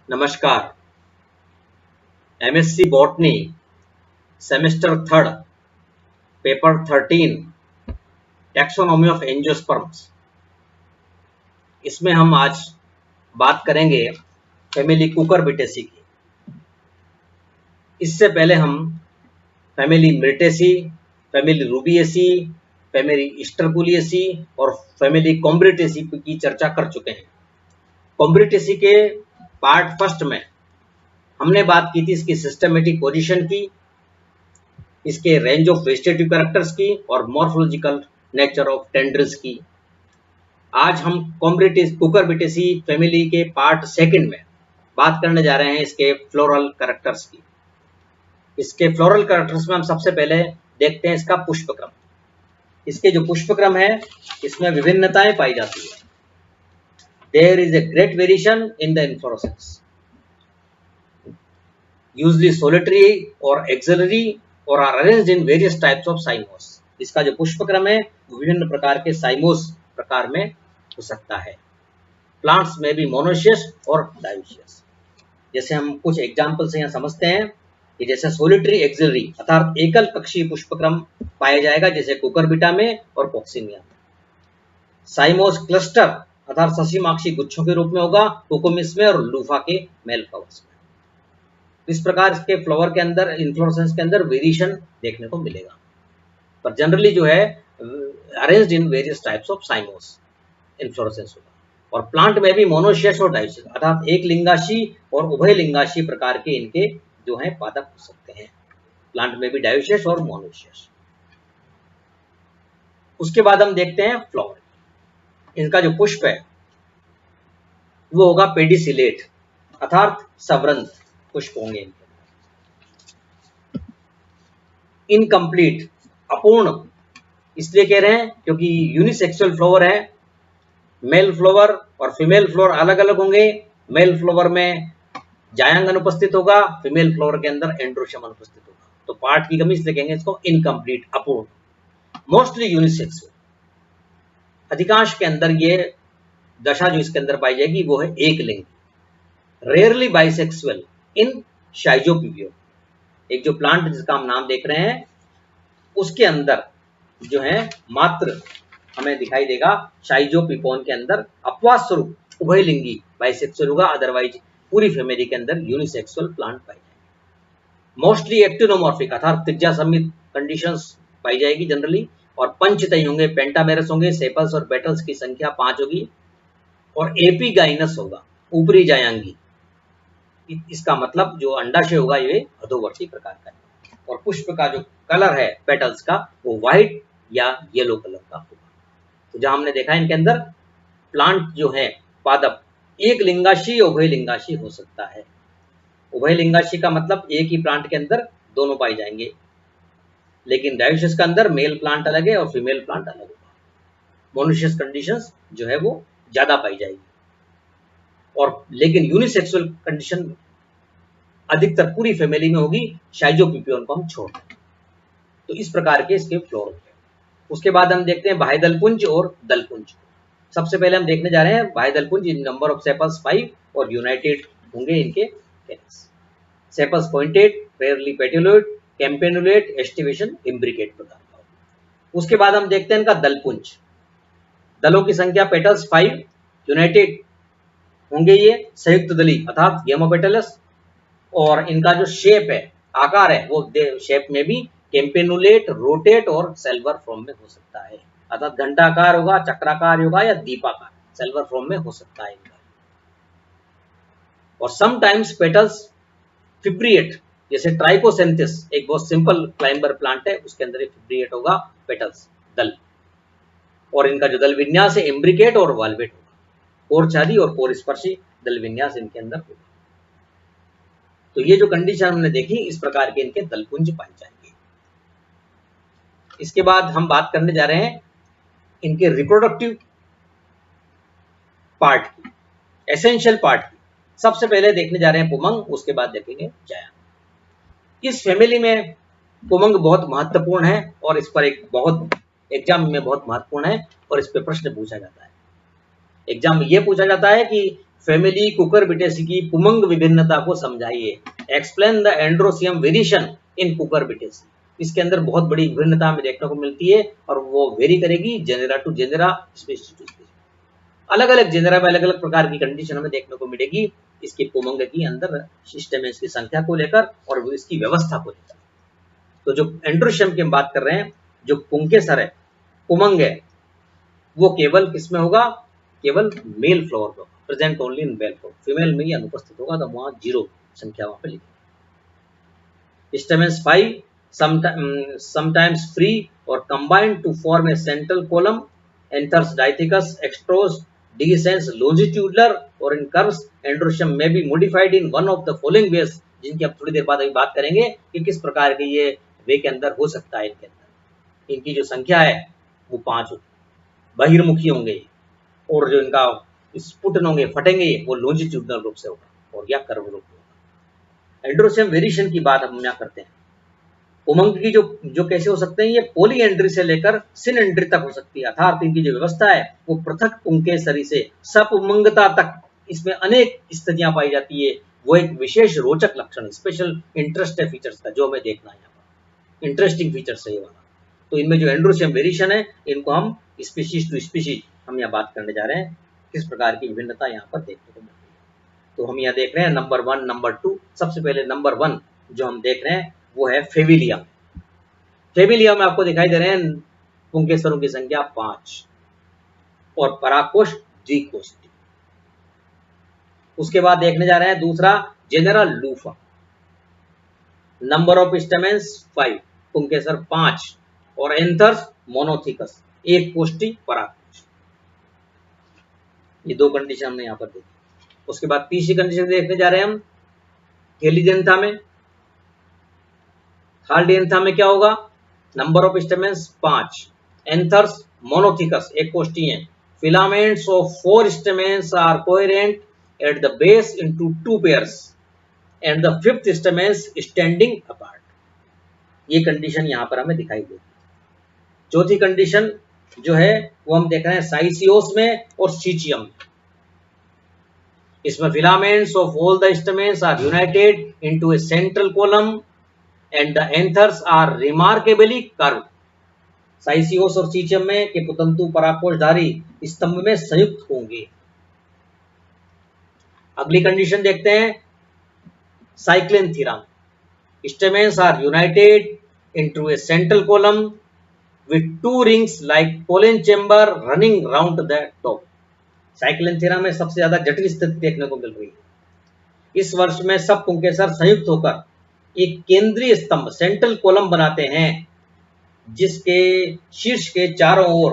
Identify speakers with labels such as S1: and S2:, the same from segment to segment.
S1: नमस्कार। MSc botany semester third paper 13 taxonomy of angiosperms, इसमें हम आज बात करेंगे फैमिली कुकुरबिटेसी की। इससे पहले हम family Myrtaceae, family Rubiaceae, family Sterculiaceae और फैमिली कॉम्ब्रिटेसी की चर्चा कर चुके हैं। कॉम्ब्रिटेसी के पार्ट फर्स्ट में हमने बात की थी इसकी सिस्टमेटिक पोजीशन की, इसके रेंज ऑफ वेजिटेटिव कैरेक्टर्स की और मॉर्फोलॉजिकल नेचर ऑफ टेंड्रिल्स की। आज हम कुकुरबिटेसी फैमिली के पार्ट सेकंड में बात करने जा रहे हैं इसके फ्लोरल कैरेक्टर्स की। इसके फ्लोरल कैरेक्टर्स में हम सबसे पहले देखते हैं इसका पुष्पक्रम। इसके जो पुष्पक्रम है इसमें विभिन्नताएं पाई जाती है। There is a great variation in the inflorescence, usually solitary और एक्सिलरी और are arranged in various types of cymose. इसका जो पुष्पक्रम है विभिन्न प्रकार के साइमोस प्रकार में हो सकता है। प्लांट्स में भी मोनोशियस और डायोशियस। जैसे हम कुछ एग्जाम्पल से यहाँ समझते हैं कि जैसे सोलिटरी एक्सिलरी अर्थात एकल कक्षीय पुष्पक्रम पाया जाएगा जैसे कुकुरबिटा में और कॉक्सिनिया में। साइमोस क्लस्टर अर्थात ससीमाक्षी गुच्छों के रूप में होगा कोकोमिस में और लूफा के मेल फ्लावर्स में। इस प्रकार इसके फ्लावर के अंदर इन्फ्लोरेसेंस के अंदर वेरिएशन देखने को मिलेगा, पर जनरली जो है arranged in various types of साइमोस inflorescence होगा। और प्लांट में भी मोनोशियस और डायोशियस अर्थात एक लिंगाशी और उभय लिंगाशी प्रकार के इनके जो है पादप हो सकते हैं। प्लांट में भी डायोशियस और मोनोशियस। उसके बाद हम देखते हैं फ्लावर। इनका जो पुष्प है वो होगा पेडिसिलेट अर्थात सवृंत पुष्प होंगे इनके। इनकम्प्लीट अपूर्ण इसलिए कह रहे हैं क्योंकि यूनिसेक्सुअल फ्लावर है। मेल फ्लावर और फीमेल फ्लावर अलग अलग होंगे। मेल फ्लावर में जायंग अनुपस्थित होगा, फीमेल फ्लावर के अंदर एंड्रोशियम अनुपस्थित होगा। तो पार्ट की कमी इसलिए कहेंगे इसको इनकम्प्लीट अपूर्ण। मोस्टली यूनिसेक्सुअल, अधिकांश के अंदर ये दशा जो इसके अंदर पाई जाएगी वो है एक लिंग। रेयरली बाइसेक्सुअल इन शाइजोपिबियम। एक जो प्लांट जिसका हम नाम देख रहे हैं उसके अंदर जो है मात्र हमें दिखाई देगा शाइजोपिपोन के अंदर अपवाद स्वरूप उभयलिंगी बाइसेक्सुअल होगा, अदरवाइज पूरी फैमिली के अंदर यूनिसेक्सुअल प्लांट पाई जाएगी। मोस्टली एक्टिनोमॉर्फिक अर्थात त्रिज्या समित कंडीशंस पाई जाएगी जनरली। और पंचतई होंगे, पेंटामेरस होंगे, सेपल्स और पेटल्स की संख्या 5 होगी और एपीगाइनस होगा, ऊपरी जायांगी। इसका मतलब जो अंडाशय होगा ये अधोवर्ती प्रकार का है। और पुष्प का जो कलर है पेटल्स का वो व्हाइट या येलो कलर का होगा। तो जहां हमने देखा इनके अंदर प्लांट जो है पादप एक लिंगाशी उभय लिंगाशी हो सकता है। उभय लिंगाशी का मतलब एक ही प्लांट के अंदर दोनों पाए जाएंगे, लेकिन डायोशियस का अंदर मेल प्लांट अलग है और फीमेल प्लांट अलग होगा। मोनोशियस कंडीशंस जो है वो ज्यादा पाई जाएगी और लेकिन यूनिसेक्सुअल कंडीशन अधिकतर पूरी फैमिली में होगी, शाइजोपिपियन को हम छोड़ दें। तो इस प्रकार के इसके फ्लोर हैं। उसके बाद हम देखते हैं बाह्य दलपुंज और दलपुंज। सबसे पहले हम देखने जा रहे हैं बाह्य दलपुंज। इन नंबर ऑफ सेपल्स 5 और यूनाइटेड होंगे इनके calyx. Sepals pointed, rarely petaloid, campanulate, aestivation, imbricate प्रकार का। उसके बाद हम देखते हैं इनका दलपुंज। दलों की संख्या पेटल्स 5, यूनाइटेड होंगे ये संयुक्त दली अर्थात गेमोपेटलस। और इनका जो शेप है आकार है वो शेप में भी कैम्पेनुलेट, रोटेट और सेल्वर फॉर्म में हो सकता है अर्थात घंटाकार होगा, चक्राकार होगा या दीपाकार सेल्वर फॉर्म में हो सकता है इनका। और समटाइम्स पेटल्स फिब्रिएट जैसे ट्राइकोसेंथिस एक बहुत सिंपल क्लाइंबर प्लांट है उसके अंदर फिब्रिएट होगा पेटल्स दल। और इनका जो दल विन्यास है इम्ब्रिकेट और वाल्वेट होगा। कोरछादी और कोरस्पर्शी दल विन्यास इनके अंदर होगा। तो ये जो कंडीशन हमने देखी इस प्रकार के इनके दलपुंज पाए जाएंगे। इसके बाद हम बात करने जा रहे हैं इनके रिप्रोडक्टिव पार्ट की, एसेंशियल पार्ट की। सबसे पहले देखने जा रहे हैं पुमंग, उसके बाद देखेंगे जायंग। इस फैमिली में पुमंग बहुत महत्वपूर्ण है और इस पर एक बहुत एग्जाम में बहुत महत्वपूर्ण है और इस पर प्रश्न पूछा जाता है। एग्जाम में यह पूछा जाता है कि फैमिली कुकुरबिटेसी की पुमंग विभिन्नता को समझाइए। Explain the androecium variation in Cucurbitaceae. इसके अंदर बहुत बड़ी विभिन्नता हमें देखने को मिलती है और वो वेरी करेगी genera to genera, species to species. अलग अलग जेनेरा में अलग अलग प्रकार की कंडीशन हमें देखने को मिलेगी इसके पुमंग की अंदर सिस्टमेंट्स की संख्या को लेकर और इसकी व्यवस्था को लेकर। तो जो एंड्रोशियम की हम बात कर रहे हैं, जो पुंकेसर है, पुमंग है, वो केवल किसमें होगा? केवल मेल फ्लावर में, present only in male flower. Female में ही अनुपस्थित होगा, तो वहां 0 संख्या वहां पे लिखेंगे। Stamens 5 sometimes free or combined to form a central column. Anthers dithecus, extros, dehiscens longitudinal or in curves. Androecium may be modified in one of the following ways, जिनकी अब थोड़ी देर बाद अभी बात करेंगे कि किस प्रकार के ये वे के अंदर हो सकता है। इनके अंदर इनकी जो संख्या है वो 5 होगी, बहिर्मुखी होंगे, और जो इनका स्पुटन होंगे, फटेंगे, वो लॉन्जिट्यूडनल रूप से होगा और या कर्व रूप में होगा। एंड्रोशियम वेरिएशन की बात हम यहाँ करते हैं। पुमंग की जो कैसे हो सकते हैं, ये पोली एंट्री से लेकर सिन एंट्री तक हो सकती है, अर्थात इनकी जो व्यवस्था है वो पृथक पुंकेसरी से सपुमंगता तक, इसमें अनेक स्थितियां पाई जाती है। वो एक विशेष रोचक लक्षण, स्पेशल इंटरेस्ट है फीचर्स का, जो हमें देखना है यहाँ पर, इंटरेस्टिंग फीचर्स है ये वाला। तो इनमें जो एंड्रोशियम वेरिएशन है, इनको हम स्पीशीज टू स्पीशीज हम यहाँ बात करने जा रहे हैं, किस प्रकार की विभिन्नता यहाँ पर देखने को मिल रही है। तो हम यहाँ देख रहे हैं नंबर 1, नंबर 2। सबसे पहले नंबर 1 जो हम देख रहे हैं वो है फेविलिया। फेविलिया में आपको दिखाई दे रहे हैं पुंकेसरों की संख्या 5 और परागकोश द्विकोष्ठी। उसके बाद देखने जा रहे हैं दूसरा genera loofah. Number of stamens 5, पुंकेसर 5 और एंथर्स मोनोथिकस, एक कोष्ठी परागकोश। ये 2 कंडीशन हमने यहाँ पर देखी। उसके बाद तीसरी कंडीशन देखने जा रहे हैं हम थैलीडेंथा में। थैलीडेंथा में क्या होगा? Number of stamens 5, anthers monothecous, एक कोष्ठी है, filaments of 4 stamens are coherent at the base into 2 pairs and the 5th stamens standing apart. ये कंडीशन यहां पर हमें दिखाई देगी। चौथी कंडीशन जो है वो हम देख रहे हैं साइसियोस में और सीचियम में। इसमें filaments of all the stamens are united into a central column and the anthers are remarkably curved. साइसियोस और सीचियम में के पुतंतु परागकोशधारी स्तंभ में संयुक्त होंगे। अगली कंडीशन देखते हैं Cyclanthera. Stamens are united into a central column with 2 rings like pollen chamber running round the top. साइक्लेंथेरा में सबसे ज्यादा जटिल स्थिति देखने को मिल रही है। इस वर्ष में सब पुंकेसर संयुक्त होकर एक केंद्रीय स्तंभ, सेंट्रल कॉलम बनाते हैं, जिसके शीर्ष के चारों ओर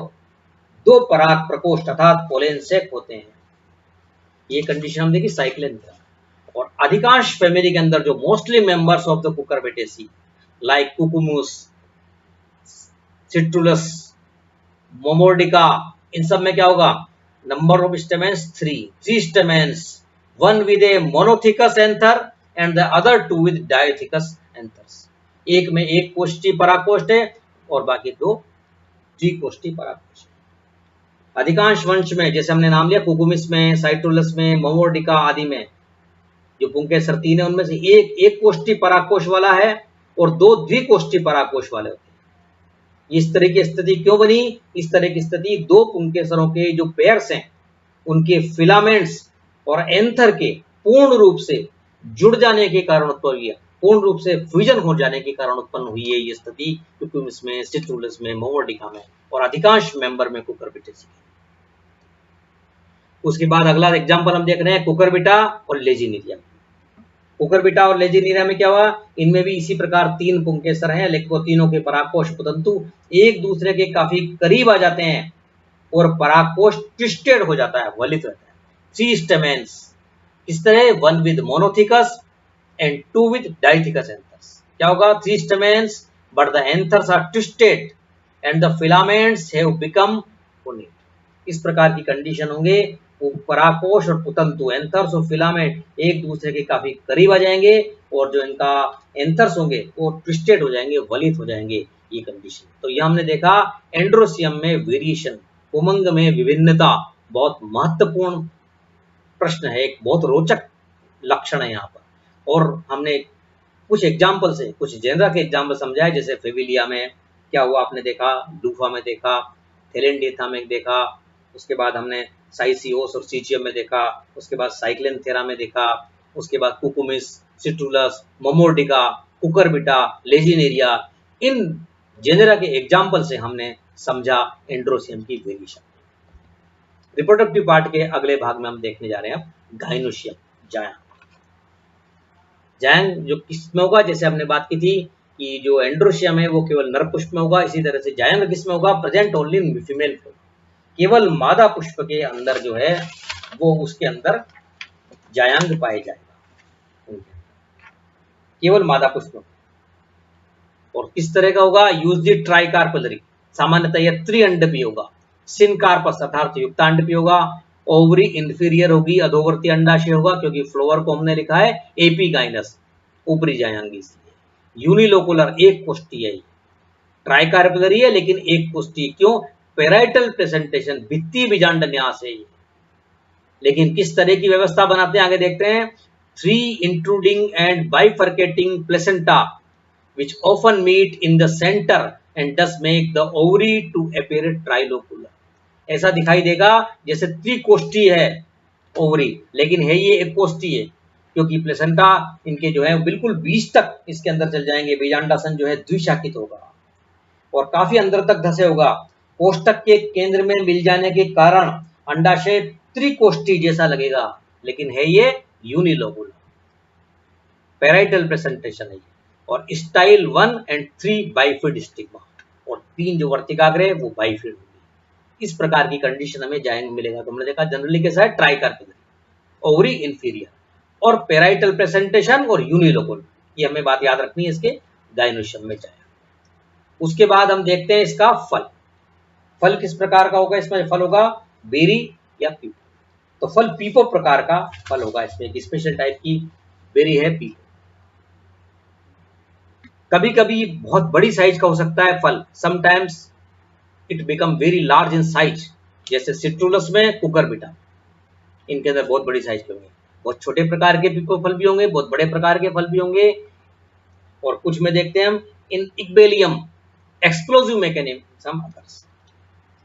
S1: 2 पराग प्रकोष्ठ अर्थात पोलेन सेक होते हैं। ये कंडीशन हम देखिए साइक्लेंथेरा। और अधिकांश फैमिली के अंदर जो mostly members of the Cucurbitaceae like Cucumis, Citrullus, Momordica, इन सब में क्या होगा? Number of stamens 3 stamens, 1 with a monothecous anther and the other 2 with diathecous anthers। एक में एक कोष्ठी परागकोष्ठ है और बाकी 2 द्विकोष्ठी परागकोष्ठ। अधिकांश वंश में, जैसे हमने नाम लिया कुकुमिस में, साइटोलस में, मोमोर्डिका आदि में, जो पुंकेसर 3 है उनमें से एक कोष्ठी परागकोश वाला है और 2 द्विकोष्ठी परागकोश वाले होते हैं। इस तरह की स्थिति क्यों बनी? इस तरह की स्थिति 2 पुंकेसरों के जो पेयर्स हैं उनके फिलामेंट्स और एंथर के पूर्ण रूप से जुड़ जाने के कारण उत्पन्न हुई है, पूर्ण रूप से फ्यूजन हो जाने के कारण उत्पन्न हुई है ये स्थिति कुकुमिस में, सिट्रुलस में, मोमोर्डिका में और अधिकांश मेंबर में कुकुरबिटेसी। उसके बाद अगला एग्जांपल हम देख रहे हैं कुकुरबिटा और लेजिनीरिया। कुकुरबिटा और लेजिनीरिया में क्या हुआ? इनमें भी इसी प्रकार 3 पुंकेसर हैं, लेकिन वो तीनों के परागकोश पुतंतु एक दूसरे के काफी करीब आ जाते हैं और परागकोश ट्विस्टेड हो जाता है, वलित रहता है। 3 स्टेमेंस इस तरह, 1 with monothecus and 2 with diathecous anthers। क्या होगा? 3 stamens but the anthers are twisted and the filaments have become conic। इस प्रकार की कंडीशन होंगे, वो परागकोश और पुतंतु, एंथर्स और फिलामेंट एक दूसरे के काफी करीब आ जाएंगे और जो इनका एंथर्स होंगे वो ट्विस्टेड हो जाएंगे, वलित हो जाएंगे, ये कंडीशन। तो ये हमने देखा एंड्रोसियम में वेरिएशन, पुमंग में विभिन्नता बहुत महत्वपूर्ण प्रश्न है, एक बहुत रोचक लक्षण है यहाँ पर। और हमने कुछ एग्जाम्पल से, कुछ जेनरा के एग्जाम्पल समझाए, जैसे फेविलिया में क्या हुआ आपने देखा, डूफा में देखा, थेलेंडिथा में देखा, उसके बाद हमने साइसियोस और सीचियम में देखा, उसके बाद साइक्लेंथेरा में देखा, उसके बाद कुकुमिस, सिट्रुलस, मोमोर्डिका, कुकरबिटा, लेजिनेरिया, इन जेनेरा के एग्जाम्पल से हमने समझा एंड्रोसियम की वेरिएशन। रिप्रोडक्टिव पार्ट के अगले भाग में हम देखने जा रहे हैं गाइनोशियम, जायंग। जायंग जो किस में होगा, जैसे हमने बात की थी कि जो एंड्रोशियम है वो केवल नर पुष्प में होगा, इसी तरह से जायंग किस में होगा, present only in female floor, केवल मादा पुष्प के अंदर जो है वो उसके अंदर जायंग पाए जाएगा, केवल मादा पुष्प। और किस तरह का होगा, यूजली ट्राइकार्पेलरी, सामान्यतः यह त्रिअंडपी होगा, सिनकार्पस अर्थात युक्तांडपी होगा, ओवरी इंफीरियर होगी, अधोवर्ती अंडाशय होगा, क्योंकि फ्लोवर को हमने लिखा है एपीगाइनस, ऊपरी जायंगी, इसलिए यूनिलोकुलर, एक कोष्ठीय है, ट्राइकार्पेलरी है लेकिन एक कोष्ठीय, क्यों, पेराइटल प्रेजेंटेशन, भित्ति बीजांड न्यास है, लेकिन किस तरह की व्यवस्था बनाते हैं आगे देखते हैं। 3 intruding and bifurcating placenta which often meet in the center and thus make the ovary to appear trilocular। ऐसा दिखाई देगा जैसे त्रिकोष्ठी है ओवरी, लेकिन है ये एक कोष्ठी है, क्योंकि प्लेसेंटा इनके जो है बिल्कुल बीच तक इसके अंदर चल जाएंगे, बीजांडासन जो है द्विशाखित होगा और काफी अंदर तक धसे होगा। कोष्ठक के केंद्र में मिल जाने के कारण अंडाशय त्रिकोष्ठी जैसा लगेगा, लेकिन है ये यूनिलोकुलर, पेराइटल प्रेजेंटेशन है, और स्टाइल 1 and 3 बाइफिड स्टिग्मा, और 3 जो वर्तिकाग्र है वो बाइफिड होगी। इस प्रकार की कंडीशन हमें जायंग मिलेगा। तो हमने देखा जनरली कैसा है, ट्राइकार्पेलरी, ओवरी इंफीरियर, और पेराइटल प्रेजेंटेशन और यूनिलोकुलर, ये हमें बात याद रखनी है इसके गाइनोशियम में जायंग। उसके बाद हम देखते हैं इसका फल। फल किस प्रकार का होगा, इसमें फल होगा बेरी या पीपो। तो फल पीपो प्रकार का फल होगा, इसमें एक स्पेशल टाइप की बेरी है पीपो। कभी कभी बहुत बड़ी साइज का हो सकता है फल, sometimes it become very large in size, जैसे सिट्रुलस में कुकरबिटा, इनके अंदर बहुत बड़ी साइज के होंगे। बहुत छोटे प्रकार के पीपो फल भी होंगे, बहुत बड़े प्रकार के फल भी होंगे। और कुछ में देखते हैं हम इन इक्बेलियम एक्सप्लोजिव मैकेनिज्म अदर्स,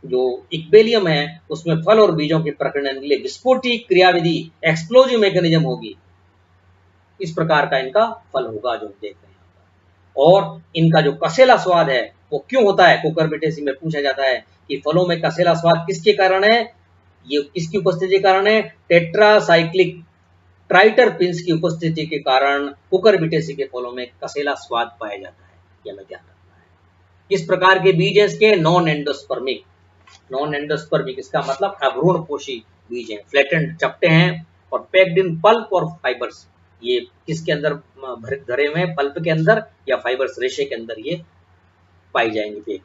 S1: जो इक्बेलियम है उसमें फल और बीजों के प्रकटन के लिए विस्फोटक क्रियाविधि एक्सप्लोजिव मैकेनिज्म होगी, इस प्रकार का इनका फल होगा जो देख रहे हैं। और इनका जो कसेला स्वाद है वो क्यों होता है, कुकरबिटेसी में पूछा जाता है कि फलों में कसेला स्वाद किसके कारण है, ये किसकी उपस्थिति के कारण है, टेट्रासाइक्लिक ट्राइटरपिन्स की उपस्थिति के कारण कुकरबिटेसी के फलों में कसेला स्वाद पाया जाता है, यह हमें ध्यान रखना है। इस प्रकार के बीज है इसके नॉन एंडोस्पर्मिक, नॉन एंडोस्पर्मिक इसका मतलब अभ्रूणपोषी बीज है, फ्लैटेंड चपटे हैं और पैक्ड इन पल्प और फाइबर्स, ये किसके अंदर धरे हुए हैं, पल्प के अंदर या फाइबर्स रेशे के अंदर ये पाई जाएंगे।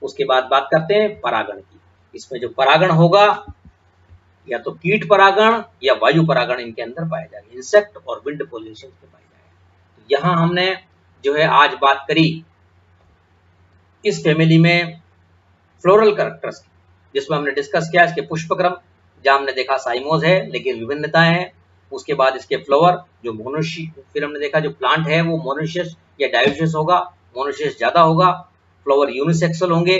S1: उसके बाद बात करते हैं परागण की। इसमें जो परागण होगा या तो कीट परागण या वायु परागण इनके अंदर पाया जाएगा, इंसेक्ट और विंड पोलिनेशन के पाया जाएगा। तो यहाँ हमने जो है आज बात करी इस फैमिली में फ्लोरल कैरेक्टर्स की, जिसमें हमने डिस्कस किया इसके पुष्पक्रम, जहां हमने देखा साइमोज है लेकिन विभिन्नताएं हैं। उसके बाद इसके फ्लावर जो मोनोशियस, फिर हमने देखा जो प्लांट है वो मोनोशियस या डायोशियस होगा, मोनोशियस ज्यादा होगा, फ्लावर यूनिसेक्सुअल होंगे।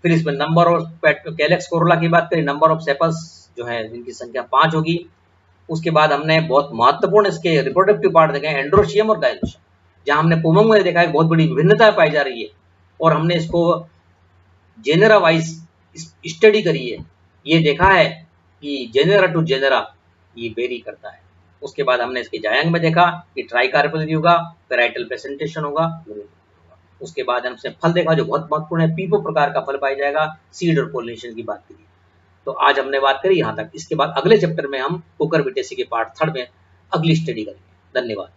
S1: फिर इसमें नंबर ऑफ कैलेक्स कोरोला की बात करें, नंबर ऑफ सेपल्स जो है जिनकी संख्या 5 होगी। उसके बाद हमने बहुत महत्वपूर्ण इसके रिप्रोडक्टिव पार्ट देखे एंड्रोशियम और गाइनोशियम, जहां हमने पुमंग में देखा है बहुत बड़ी विभिन्नता पाई जा रही है और हमने इसको जेनेरा वाइज स्टडी करी है, ये देखा है कि जेनेरा टू जेनेरा ये वेरी करता है। उसके बाद हमने इसके जायंग में देखा कि ट्राइकार्पेलरी होगा, पेराइटल प्रेजेंटेशन होगा। उसके बाद हमने फल देखा जो बहुत महत्वपूर्ण है, पीपो प्रकार का फल पाया जाएगा, सीड और पोलिनेशन की बात करी। तो आज हमने बात करी यहाँ तक। इसके बाद अगले चैप्टर में हम कुकरबिटेसी के पार्ट 3 में अगली स्टडी करेंगे। धन्यवाद।